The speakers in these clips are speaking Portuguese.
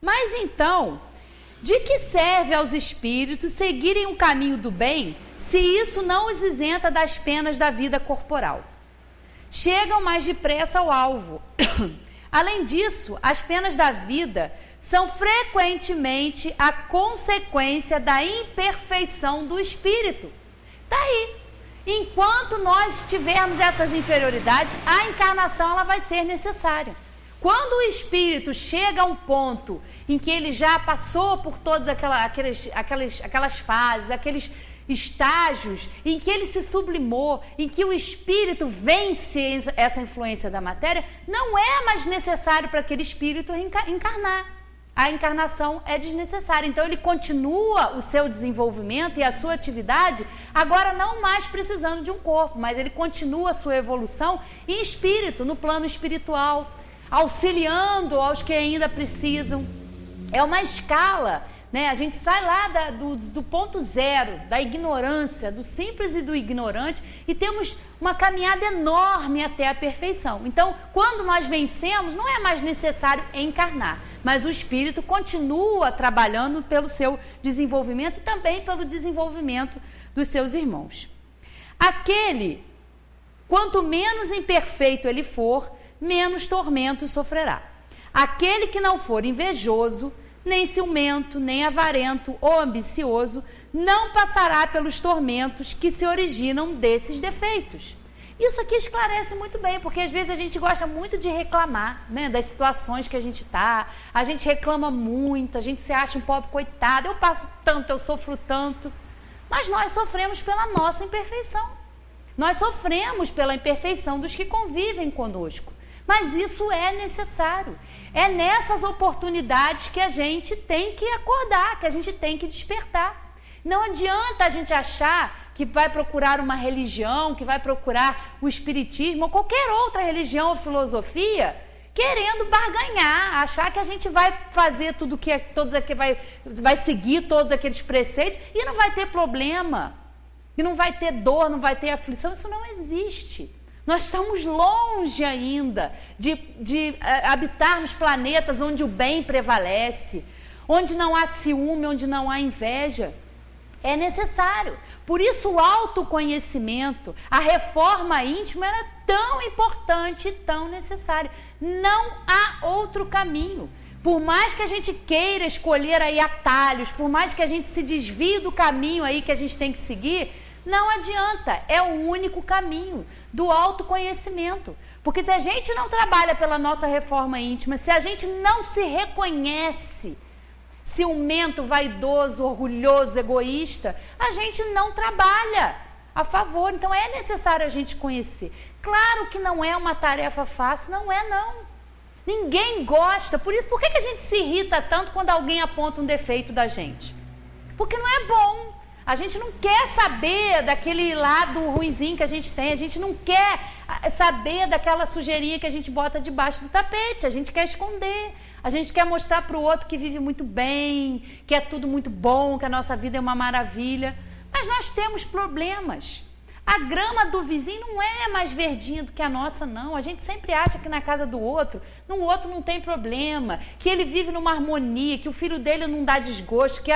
Mas então, de que serve aos espíritos seguirem o caminho do bem, se isso não os isenta das penas da vida corporal? Chegam mais depressa ao alvo. Além disso, as penas da vida são frequentemente a consequência da imperfeição do espírito. Está aí. Enquanto nós tivermos essas inferioridades, a encarnação ela vai ser necessária. Quando o espírito chega a um ponto em que ele já passou por todas aquelas fases, aqueles estágios em que ele se sublimou, em que o espírito vence essa influência da matéria, não é mais necessário para aquele espírito encarnar. A encarnação é desnecessária. Então ele continua o seu desenvolvimento e a sua atividade, agora não mais precisando de um corpo, mas ele continua a sua evolução em espírito, no plano espiritual, auxiliando aos que ainda precisam. É uma escala, né? A gente sai lá do ponto zero, da ignorância, do simples e do ignorante, e temos uma caminhada enorme até a perfeição. Então, quando nós vencemos, não é mais necessário encarnar, mas o espírito continua trabalhando pelo seu desenvolvimento e também pelo desenvolvimento dos seus irmãos. Aquele, quanto menos imperfeito ele for, menos tormentos sofrerá. Aquele que não for invejoso, nem ciumento, nem avarento ou ambicioso, não passará pelos tormentos que se originam desses defeitos. Isso aqui esclarece muito bem, porque às vezes a gente gosta muito de reclamar, né, das situações que a gente está, a gente reclama muito, a gente se acha um pobre coitado, eu passo tanto, eu sofro tanto, mas nós sofremos pela nossa imperfeição, nós sofremos pela imperfeição dos que convivem conosco. Mas isso é necessário. É nessas oportunidades que a gente tem que acordar, que a gente tem que despertar. Não adianta a gente achar que vai procurar uma religião, que vai procurar o espiritismo ou qualquer outra religião ou filosofia, querendo barganhar, achar que a gente vai fazer tudo que vai seguir todos aqueles preceitos e não vai ter problema, e não vai ter dor, não vai ter aflição. Isso não existe. Nós estamos longe ainda de habitarmos planetas onde o bem prevalece, onde não há ciúme, onde não há inveja. É necessário. Por isso o autoconhecimento, a reforma íntima é tão importante e tão necessária. Não há outro caminho. Por mais que a gente queira escolher aí atalhos, por mais que a gente se desvie do caminho aí que a gente tem que seguir, não adianta, é o único caminho do autoconhecimento. Porque se a gente não trabalha pela nossa reforma íntima, se a gente não se reconhece ciumento, vaidoso, orgulhoso, egoísta, a gente não trabalha a favor. Então é necessário a gente conhecer. Claro que não é uma tarefa fácil, não é não. Ninguém gosta. Por isso, por que a gente se irrita tanto quando alguém aponta um defeito da gente? Porque não é bom. A gente não quer saber daquele lado ruinzinho que a gente tem, a gente não quer saber daquela sujeirinha que a gente bota debaixo do tapete, a gente quer esconder, a gente quer mostrar para o outro que vive muito bem, que é tudo muito bom, que a nossa vida é uma maravilha, mas nós temos problemas. A grama do vizinho não é mais verdinha do que a nossa, não. A gente sempre acha que na casa do outro, no outro não tem problema, que ele vive numa harmonia, que o filho dele não dá desgosto, que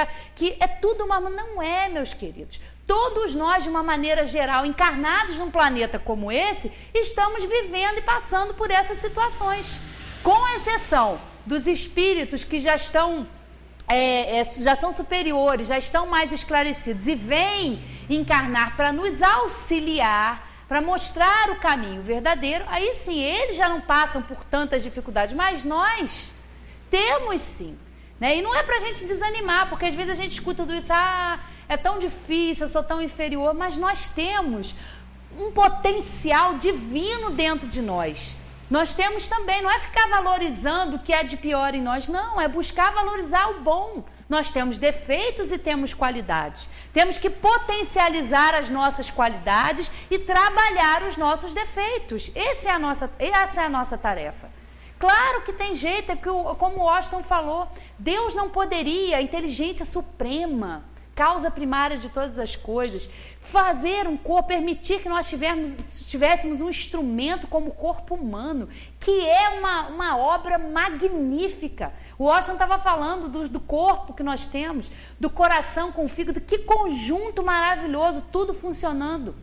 é tudo uma... Não é, meus queridos. Todos nós, de uma maneira geral, encarnados num planeta como esse, estamos vivendo e passando por essas situações. Com exceção dos espíritos que já estão... já são superiores, já estão mais esclarecidos e vêm encarnar para nos auxiliar, para mostrar o caminho verdadeiro, aí sim, eles já não passam por tantas dificuldades, mas nós temos sim, né? E não é para a gente desanimar, porque às vezes a gente escuta tudo isso, é tão difícil, eu sou tão inferior, mas nós temos um potencial divino dentro de nós. Nós temos também, não é ficar valorizando o que é de pior em nós, não, é buscar valorizar o bom. Nós temos defeitos e temos qualidades. Temos que potencializar as nossas qualidades e trabalhar os nossos defeitos. Essa é a nossa tarefa. Claro que tem jeito, como o Austin falou, Deus não poderia, a inteligência suprema, causa primária de todas as coisas. Fazer um corpo, permitir que nós tivéssemos um instrumento como o corpo humano, que é uma obra magnífica. O Washington estava falando do corpo que nós temos, do coração com o fígado, que conjunto maravilhoso, tudo funcionando.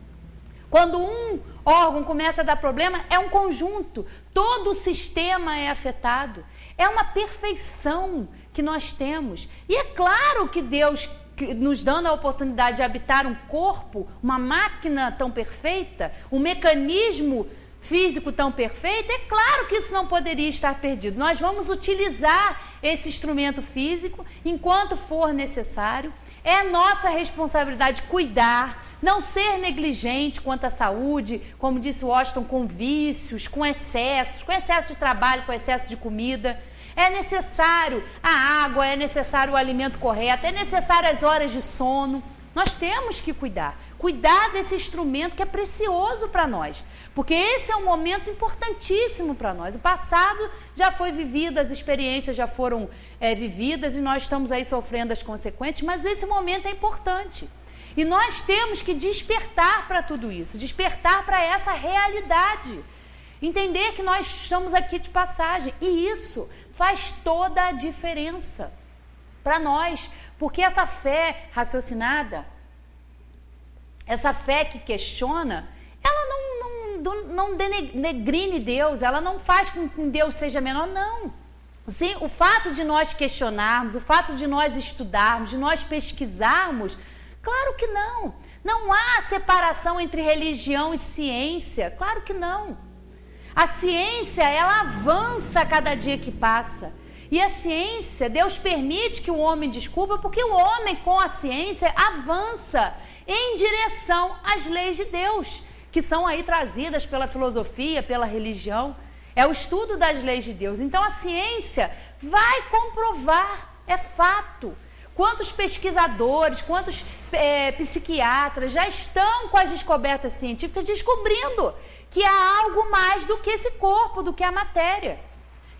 Quando um órgão começa a dar problema, é um conjunto, todo o sistema é afetado. É uma perfeição que nós temos. E é claro que Deus, nos dando a oportunidade de habitar um corpo, uma máquina tão perfeita, um mecanismo físico tão perfeito, é claro que isso não poderia estar perdido. Nós vamos utilizar esse instrumento físico enquanto for necessário. É nossa responsabilidade cuidar, não ser negligente quanto à saúde, como disse Washington, com vícios, com excesso de trabalho, com excesso de comida. É necessário a água, é necessário o alimento correto, é necessário as horas de sono. Nós temos que cuidar desse instrumento que é precioso para nós, porque esse é um momento importantíssimo para nós. O passado já foi vivido, as experiências já foram vividas e nós estamos aí sofrendo as consequências, mas esse momento é importante. E nós temos que despertar para tudo isso, despertar para essa realidade, entender que nós estamos aqui de passagem, e isso faz toda a diferença para nós, porque essa fé raciocinada, essa fé que questiona, ela não denegrine Deus, ela não faz com que Deus seja menor, não. Sim, o fato de nós questionarmos, o fato de nós estudarmos, de nós pesquisarmos, claro que não. Não há separação entre religião e ciência, claro que não. A ciência, ela avança a cada dia que passa. E a ciência, Deus permite que o homem descubra, porque o homem com a ciência avança em direção às leis de Deus, que são aí trazidas pela filosofia, pela religião. É o estudo das leis de Deus. Então a ciência vai comprovar, é fato. Quantos pesquisadores, quantos psiquiatras já estão com as descobertas científicas descobrindo que há algo mais do que esse corpo, do que a matéria.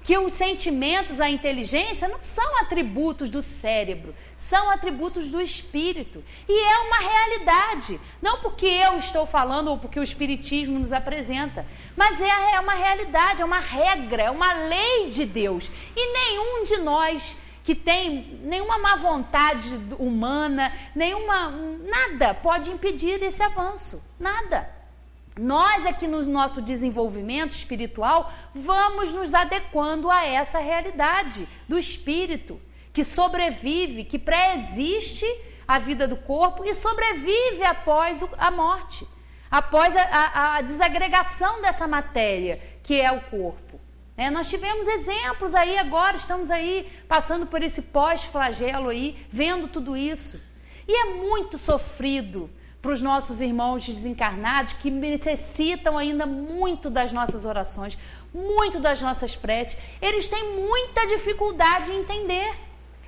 Que os sentimentos, a inteligência não são atributos do cérebro, são atributos do espírito. E é uma realidade, não porque eu estou falando ou porque o espiritismo nos apresenta, mas é uma realidade, é uma regra, é uma lei de Deus. E nenhum de nós que tem nenhuma má vontade humana, nada pode impedir esse avanço, nada. Nós aqui no nosso desenvolvimento espiritual vamos nos adequando a essa realidade do espírito, que sobrevive, que pré-existe a vida do corpo e sobrevive após a morte, após a desagregação dessa matéria que é o corpo. Nós tivemos exemplos aí agora, estamos aí passando por esse pós-flagelo aí, vendo tudo isso. E é muito sofrido para os nossos irmãos desencarnados que necessitam ainda muito das nossas orações, muito das nossas preces. Eles têm muita dificuldade em entender.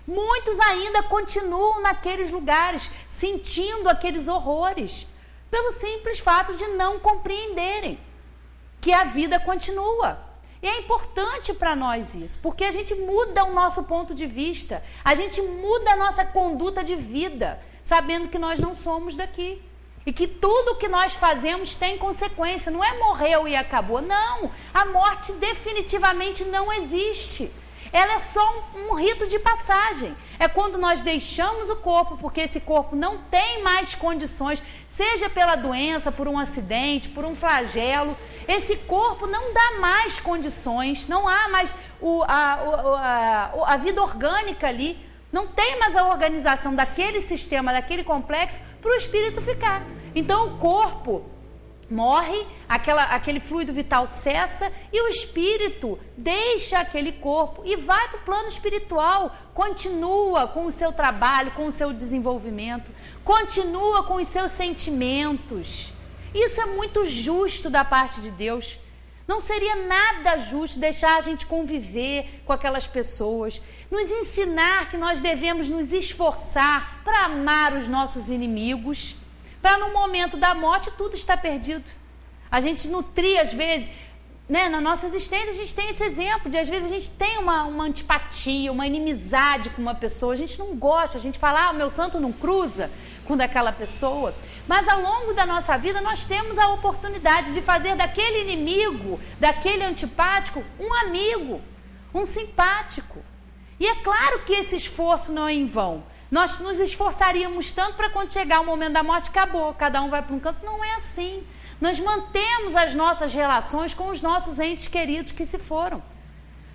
Muitos ainda continuam naqueles lugares, sentindo aqueles horrores, pelo simples fato de não compreenderem que a vida continua. E é importante para nós isso, porque a gente muda o nosso ponto de vista, a gente muda a nossa conduta de vida, sabendo que nós não somos daqui. E que tudo que nós fazemos tem consequência, não é morreu e acabou, não. A morte definitivamente não existe. Ela é só um rito de passagem. É quando nós deixamos o corpo, porque esse corpo não tem mais condições, seja pela doença, por um acidente, por um flagelo, esse corpo não dá mais condições, não há mais a vida orgânica ali. Não tem mais a organização daquele sistema, daquele complexo, para o espírito ficar. Então o corpo morre, aquele fluido vital cessa e o espírito deixa aquele corpo e vai para o plano espiritual, continua com o seu trabalho, com o seu desenvolvimento, continua com os seus sentimentos. Isso é muito justo da parte de Deus. Não seria nada justo deixar a gente conviver com aquelas pessoas, nos ensinar que nós devemos nos esforçar para amar os nossos inimigos, para no momento da morte tudo está perdido. A gente nutrir às vezes né, na nossa existência a gente tem esse exemplo de, às vezes, a gente tem uma antipatia, uma inimizade com uma pessoa, a gente não gosta, a gente fala, o meu santo não cruza com daquela pessoa, mas ao longo da nossa vida nós temos a oportunidade de fazer daquele inimigo, daquele antipático, um amigo, um simpático. E é claro que esse esforço não é em vão. Nós nos esforçaríamos tanto para quando chegar o momento da morte, acabou, cada um vai para um canto. Não é assim. Nós mantemos as nossas relações com os nossos entes queridos que se foram.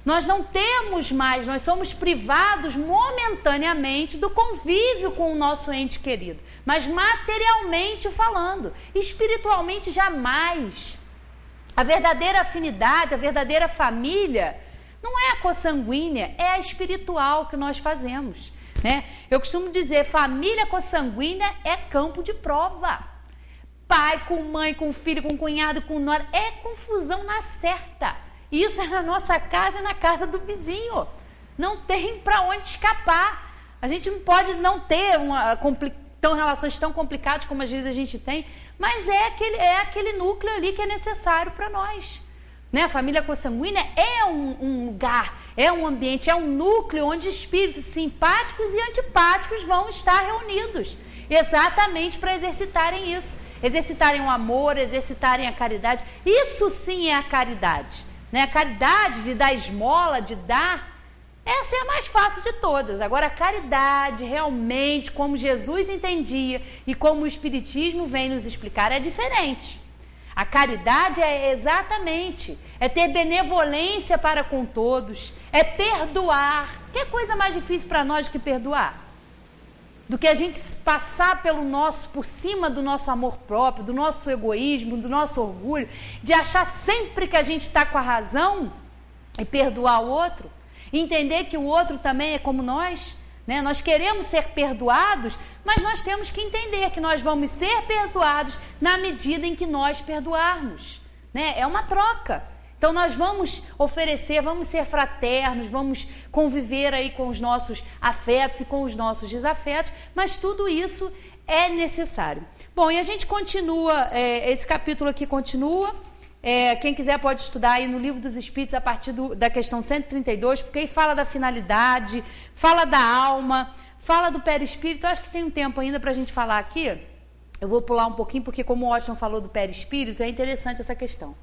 Nós não temos mais, nós somos privados momentaneamente do convívio com o nosso ente querido. Mas materialmente falando, espiritualmente jamais. A verdadeira afinidade, a verdadeira família, não é a consanguínea, é a espiritual que nós fazemos, né? Eu costumo dizer, família consanguínea é campo de prova. Pai com mãe, com filho, com cunhado, com nora, é confusão na certa. Isso é na nossa casa e na casa do vizinho. Não tem para onde escapar. A gente não pode não ter relações tão complicadas como às vezes a gente tem, mas é aquele núcleo ali que é necessário para nós. Né? A família consanguínea é um lugar, é um ambiente, é um núcleo onde espíritos simpáticos e antipáticos vão estar reunidos, exatamente para exercitarem isso, exercitarem o amor, exercitarem a caridade. Isso sim é a caridade, né? A caridade de dar esmola, de dar, essa é a mais fácil de todas. Agora, a caridade realmente, como Jesus entendia e como o Espiritismo vem nos explicar, é diferente. A caridade é ter benevolência para com todos, é perdoar. Que coisa mais difícil para nós do que perdoar? Do que a gente passar por cima do nosso amor próprio, do nosso egoísmo, do nosso orgulho, de achar sempre que a gente está com a razão e perdoar o outro, e entender que o outro também é como nós, né? Nós queremos ser perdoados, mas nós temos que entender que nós vamos ser perdoados na medida em que nós perdoarmos, né? É uma troca. Então nós vamos oferecer, vamos ser fraternos, vamos conviver aí com os nossos afetos e com os nossos desafetos, mas tudo isso é necessário. Bom, e a gente continua, esse capítulo aqui continua, quem quiser pode estudar aí no Livro dos Espíritos a partir da questão 132, porque aí fala da finalidade, fala da alma, fala do perispírito. Eu acho que tem um tempo ainda para a gente falar aqui, eu vou pular um pouquinho, porque como o Watson falou do perispírito, é interessante essa questão.